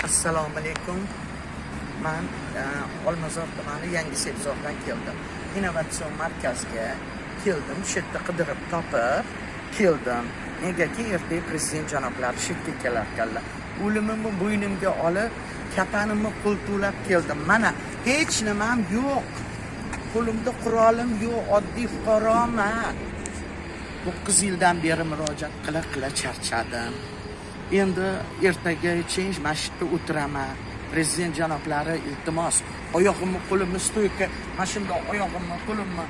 Assalomu alaykum. Men Olmazor tumani Yangi Sebzordan keldim. Innovatsion markazga keldim. Shu yerda qidirib topib keldim. Negaki ertaga prezident janoblari shu yerga kelar ekanlar. O'limimni bo'ynimga olib, kapanimni qo'ltulab keldim. Mana hech nimam yo'q. Qo'limda qurolim yo'q, oddiy fuqaroman. 9 yildan beri murojaat qila charchadim. Endi ertagacha mana shu yerda o'tiraman. Prezident janoblari iltimos, oyog'imni qo'limni stoyka, mana shunday oyog'imni qo'limni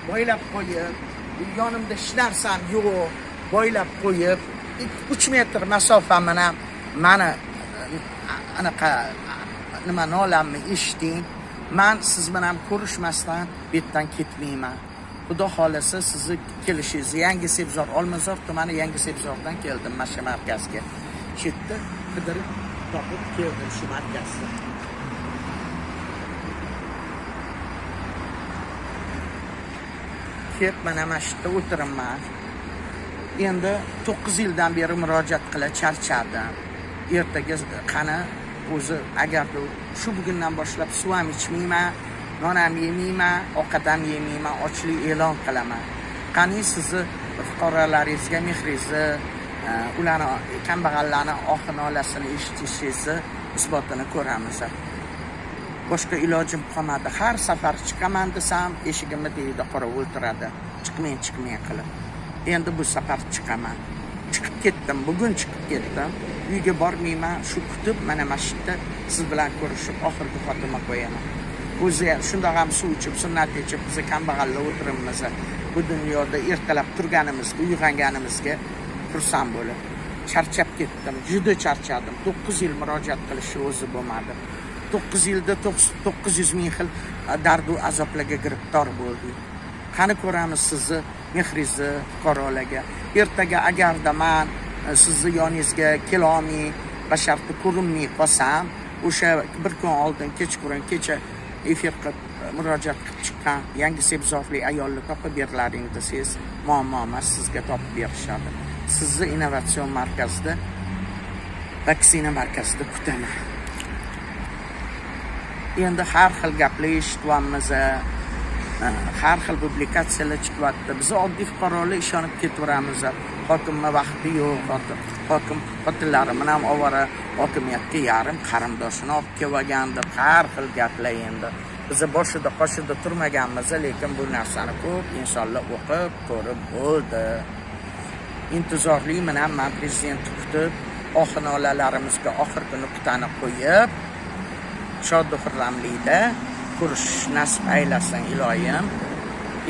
boylab qo'yib, yonimda hech narsam yo'q, boylab qo'yib, 3 metr masofamni ham mana anaqa nima nolamni eshiting. Men siz bilan ko'rishmasdan bu yerdan ketmayman. Xudo xolasa sizni kelishingizni Yangi Sebzor, Olmazor tumani Yangi Sebzordan keldim mana shu markazga. Shu yerda qidirib topib keldim shu markazga. Kelib mana shu yerda o'tiribman. Endi 9 yildan beri murojaat qila charchadim. Ertaga qani o'zi agar shu bugundan boshlab suv ham ichmayman, non ham yemayman, ovqat ham yemayman, ochlik e'lon qilaman. Qani sizni fuqarolaringizga mehringizni, ularni kambag'allarni ohi-nolasini eshitishingizni isbotini ko'ramiz. Boshqa ilojim qolmadi. Har safar chiqaman desam, eshigimni tagida qorovul turadi. Chiqmay qilib. Endi bu safar chiqaman. Chiqib ketdim, bugun chiqib ketdim. Uyga bormayman, shu kutib mana shu yerda siz bilan ko'rishib oxirgi xotima qo'yaman. O'zi shundoq ham suv ichib, sunnat ichib, biz kambag'allar o'tiribmiz. Bu dunyoda ertalab turganimizga, uyg'onganimizga xursand bo'lib, charchab ketdim, juda charchadim. 9 yil murojaat qilishni o'zi bo'lmadi. 9 yilda 900 ming xil dardu azoblarga giribtor bo'ldik. Qani ko'ramiz sizni mehringizni fuqarolarga. Ertaga agarda men sizni yoningizga kela olmay, basharti ko'rinmay qolsam, o'sha bir kun oldin kechqurun kecha efir qilib murojaat qilib chiqqan Yangi Sebzorlik ayolni topib berlaring desangiz, muammo emas, sizga topib berishadi. Sizni innovatsion markazida, vaksina markazida kutaman. Endi har xil gaplar eshityapmiz, har xil publikatsiyalar chiqyapti. Biz oddiy fuqarolar ishonib ketaveramiz. Hokimning vaqti yo'q, hokim xotinlarim bilan ovora hokimiyatga yarim qarindoshini olib kelgan deb har xil gaplar endi. Biz boshida qoshida turmaganmiz, lekin bu narsani ko'p insonlar o'qib, ko'rib bo'ldi. Intizorlikman men prezidentni kutib, oxinolalarimizga oxirgi nuqtani qo'yib, shod xurramlikda ko'rish nasib aylasin iloyim.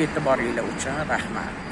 E'tiboringlar uchun rahmat.